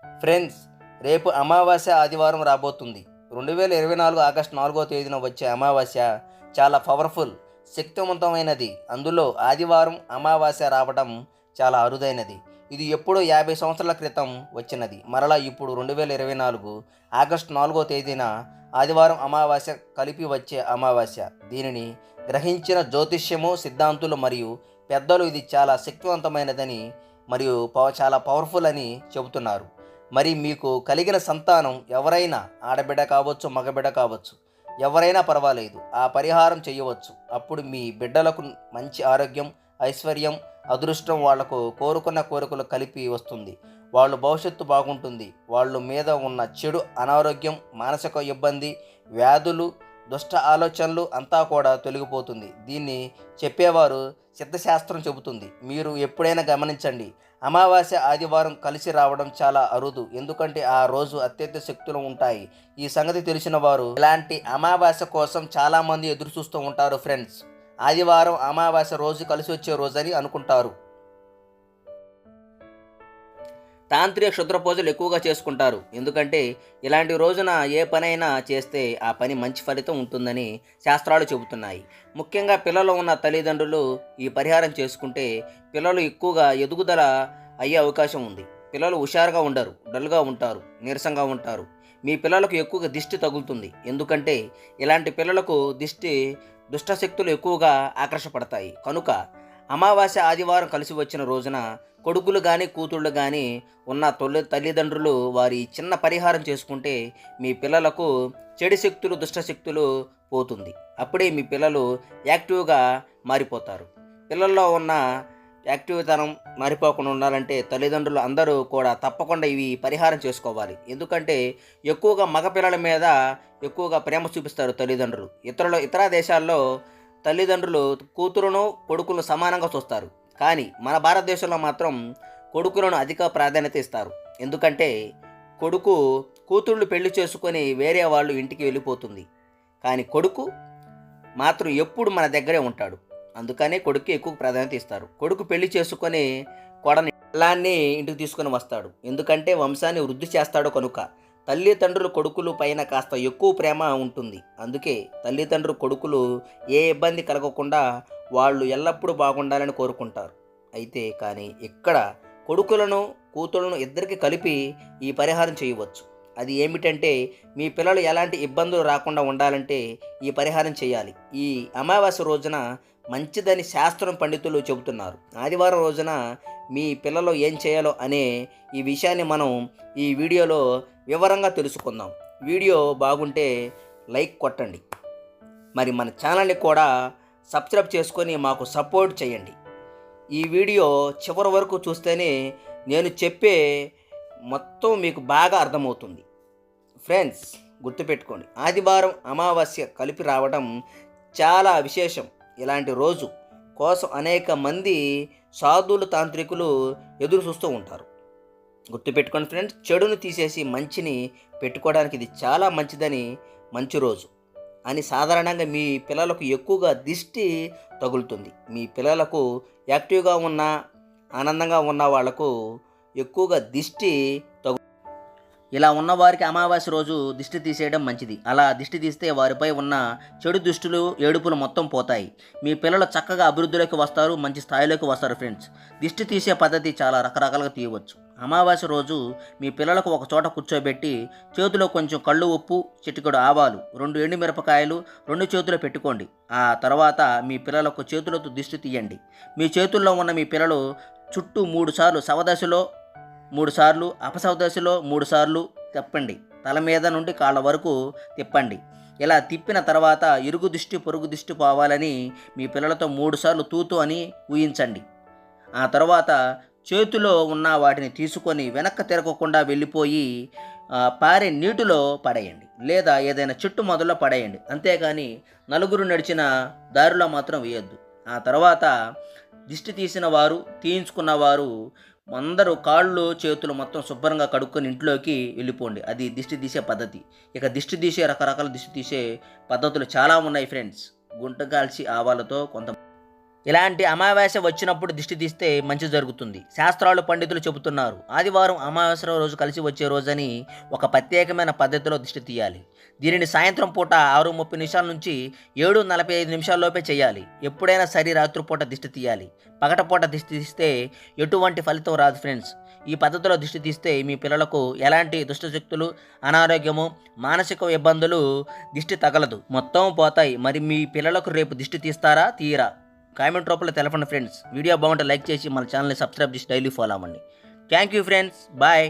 Friends, రేపు అమావాస్య ఆదివారం రాబోతుంది. 2024 ఆగస్టు 4వ తేదీన వచ్చే అమావాస్య చాలా పవర్ఫుల్, శక్తివంతమైనది. అందులో ఆదివారం అమావాస్య రావడం చాలా అరుదైనది. ఇది ఎప్పుడో 50 సంవత్సరాల క్రితం వచ్చినది. మరలా ఇప్పుడు 2024 ఆగస్టు 4వ తేదీన ఆదివారం అమావాస్య కలిపి వచ్చే అమావాస్య. దీనిని గ్రహించిన జ్యోతిష్యము సిద్ధాంతులు మరియు పెద్దలు ఇది చాలా శక్తివంతమైనదని మరియు చాలా పవర్ఫుల్ అని చెబుతున్నారు. మరి మీకు కలిగిన సంతానం ఎవరైనా ఆడబిడ్డ కావచ్చు, మగబిడ్డ కావచ్చు, ఎవరైనా పర్వాలేదు, ఆ పరిహారం చేయవచ్చు. అప్పుడు మీ బిడ్డలకు మంచి ఆరోగ్యం, ఐశ్వర్యం, అదృష్టం వాళ్లకు కోరుకున్న కోరికలు కలిపి వస్తుంది. వాళ్ళ భవిష్యత్తు బాగుంటుంది. వాళ్ళ మీద ఉన్న చెడు అనారోగ్యం, మానసిక ఇబ్బంది, వ్యాధులు, దుష్ట ఆలోచనలు అంతా కూడా తొలగిపోతుంది. దీన్ని చెప్పేవారు సిద్ధశాస్త్రం చెబుతుంది. మీరు ఎప్పుడైనా గమనించండి, అమావాస్య ఆదివారం కలిసి రావడం చాలా అరుదు. ఎందుకంటే ఆ రోజు అత్యంత శక్తులు ఉంటాయి. ఈ సంగతి తెలిసిన వారు ఇలాంటి అమావాస్య కోసం చాలామంది ఎదురు చూస్తూ ఉంటారు. ఫ్రెండ్స్, ఆదివారం అమావాస్య రోజు కలిసి వచ్చే రోజని అనుకుంటారు. తాంత్రిక క్షుద్ర పూజలు ఎక్కువగా చేసుకుంటారు. ఎందుకంటే ఇలాంటి రోజున ఏ పనైనా చేస్తే ఆ పని మంచి ఫలితం ఉంటుందని శాస్త్రాలు చెబుతున్నాయి. ముఖ్యంగా పిల్లలు ఉన్న తల్లిదండ్రులు ఈ పరిహారం చేసుకుంటే పిల్లలు ఎక్కువగా ఎదుగుదల అయ్యే అవకాశం ఉంది. పిల్లలు హుషారుగా ఉండరు, డల్గా ఉంటారు, నీరసంగా ఉంటారు. మీ పిల్లలకు ఎక్కువగా దిష్టి తగులుతుంది. ఎందుకంటే ఇలాంటి పిల్లలకు దుష్టశక్తులు ఎక్కువగా ఆకర్షపడతాయి. కనుక అమావాస్య ఆదివారం కలిసి వచ్చిన రోజున కొడుకులు కానీ కూతుళ్ళు కానీ ఉన్న తల్లిదండ్రులు వారి చిన్న పరిహారం చేసుకుంటే మీ పిల్లలకు చెడు శక్తులు, దుష్టశక్తులు పోతుంది. అప్పుడే మీ పిల్లలు యాక్టివ్గా మారిపోతారు. పిల్లల్లో ఉన్న యాక్టివ్తనం మారిపోకుండా ఉండాలంటే తల్లిదండ్రులు అందరూ కూడా తప్పకుండా ఇవి పరిహారం చేసుకోవాలి. ఎందుకంటే ఎక్కువగా మగపిల్లల మీద ఎక్కువగా ప్రేమ చూపిస్తారు తల్లిదండ్రులు. ఇతర దేశాల్లో తల్లిదండ్రులు కూతురును కొడుకును సమానంగా చూస్తారు. కానీ మన భారతదేశంలో మాత్రం కొడుకులను అధిక ప్రాధాన్యత ఇస్తారు. ఎందుకంటే కూతుళ్ళు పెళ్లి చేసుకొని వేరే వాళ్ళు ఇంటికి వెళ్ళిపోతుంది. కానీ కొడుకు మాత్రం ఎప్పుడు మన దగ్గరే ఉంటాడు. అందుకనే కొడుకు ఎక్కువ ప్రాధాన్యత ఇస్తారు. కొడుకు పెళ్లి చేసుకొని కొడని పిల్లాన్ని ఇంటికి తీసుకొని వస్తాడు. ఎందుకంటే వంశాన్ని వృద్ధి చేస్తాడు. కనుక తల్లిదండ్రులు కొడుకులు పైన కాస్త ఎక్కువ ప్రేమ ఉంటుంది. అందుకే తల్లిదండ్రులు కొడుకులు ఏ ఇబ్బంది కలగకుండా వాళ్ళు ఎల్లప్పుడూ బాగుండాలని కోరుకుంటారు. అయితే కానీ ఇక్కడ కొడుకులను కూతుళ్ళను ఇద్దరికి కలిపి ఈ పరిహారం చేయవచ్చు. అది ఏమిటంటే మీ పిల్లలు ఎలాంటి ఇబ్బందులు రాకుండా ఉండాలంటే ఈ పరిహారం చేయాలి. ఈ అమావాస్య రోజున మంచిదని శాస్త్రం పండితులు చెబుతున్నారు. ఆదివారం రోజున మీ పిల్లలు ఏం చేయాలో అనే ఈ విషయాన్ని మనం ఈ వీడియోలో వివరంగా తెలుసుకుందాం. వీడియో బాగుంటే లైక్ కొట్టండి. మరి మన ఛానల్ని కూడా సబ్స్క్రైబ్ చేసుకొని మాకు సపోర్ట్ చేయండి. ఈ వీడియో చివరి వరకు చూస్తేనే నేను చెప్పే మొత్తం మీకు బాగా అర్థమవుతుంది. ఫ్రెండ్స్, గుర్తుపెట్టుకోండి, ఆదివారం అమావాస్య కలిపి రావడం చాలా విశేషం. ఇలాంటి రోజు కోసం అనేక మంది సాధువులు, తాంత్రికులు ఎదురు చూస్తూ ఉంటారు. గుర్తుపెట్టుకోండి ఫ్రెండ్స్, చెడును తీసేసి మంచిని పెట్టుకోవడానికి ఇది చాలా మంచి రోజు అని సాధారణంగా మీ పిల్లలకు ఎక్కువగా దిష్టి తగులుతుంది. మీ పిల్లలకు యాక్టివ్గా ఉన్న, ఆనందంగా ఉన్న వాళ్లకు ఎక్కువగా దిష్టి ఇలా ఉన్నవారికి అమావాస్య రోజు దిష్టి తీసేయడం మంచిది. అలా దిష్టి తీస్తే వారిపై ఉన్న చెడు దుష్టులు, ఏడుపులు మొత్తం పోతాయి. మీ పిల్లలు చక్కగా అభివృద్ధిలోకి వస్తారు, మంచి స్థాయిలోకి వస్తారు. ఫ్రెండ్స్, దిష్టి తీసే పద్ధతి చాలా రకరకాలుగా తీయవచ్చు. అమావాస్య రోజు మీ పిల్లలకు ఒక చోట కూర్చోబెట్టి చేతిలో కొంచెం కళ్ళు ఉప్పు, చిటికెడు ఆవాలు, 2 ఎండుమిరపకాయలు 2 చేతుల్లో పెట్టుకోండి. ఆ తర్వాత మీ పిల్లలకు చేతులతో దిష్టి తీయండి. మీ చేతుల్లో ఉన్న మీ పిల్లలు చుట్టూ 3 సార్లు సవదశలో 3 సార్లు, అపసవదశలో 3 సార్లు తిప్పండి. తల మీద నుండి కాళ్ళ వరకు తిప్పండి. ఇలా తిప్పిన తర్వాత ఇరుగు దిష్టి, పొరుగు దిష్టి పోవాలని మీ పిల్లలతో 3 సార్లు తూతు అని ఊహించండి. ఆ తర్వాత చేతిలో ఉన్న వాటిని తీసుకొని వెనక్కి తిరగకుండా వెళ్ళిపోయి పారే నీటిలో పడేయండి, లేదా ఏదైనా చెట్టు మొదల్లో పడేయండి. అంతేగాని నలుగురు నడిచిన దారిలో మాత్రం వేయొద్దు. ఆ తర్వాత దిష్టి తీసిన వారు, తీయించుకున్న వారు అందరూ కాళ్ళు చేతులు మొత్తం శుభ్రంగా కడుక్కొని ఇంట్లోకి వెళ్ళిపోండి. అది దిష్టి తీసే పద్ధతి. ఇక దిష్టి తీసే రకరకాల దిష్టి తీసే పద్ధతులు చాలా ఉన్నాయి ఫ్రెండ్స్. గుంట కాల్చి ఆవాలతో ఇలాంటి అమావాస్య వచ్చినప్పుడు దిష్టి తీస్తే మంచి జరుగుతుంది. శాస్త్రాలు పండితులు చెబుతున్నారు. ఆదివారం అమావాస్య రోజు కలిసి వచ్చే రోజని ఒక ప్రత్యేకమైన పద్ధతిలో దిష్టి తీయాలి. దీనిని సాయంత్రం పూట 6:30 నిమిషాల నుంచి 7:45 నిమిషాల్లోపే చేయాలి. ఎప్పుడైనా సరే రాత్రిపూట దిష్టి తీయాలి. పగటపూట దిష్టి తీస్తే ఎటువంటి ఫలితం రాదు ఫ్రెండ్స్. ఈ పద్ధతిలో దిష్టి తీస్తే మీ పిల్లలకు ఎలాంటి దుష్టశక్తులు, అనారోగ్యము, మానసిక ఇబ్బందులు దిష్టి తగలదు, మొత్తం పోతాయి. మరి మీ పిల్లలకు రేపు దిష్టి తీస్తారా తీయరా? కామెంట్ రూపంలో తెలపండి ఫ్రెండ్స్. వీడియో బాగుంటే లైక్ చేసి మన ఛానల్ని సబ్స్క్రైబ్ చేసి డైలీ ఫాలో అవ్వండి. Thank you friends, bye.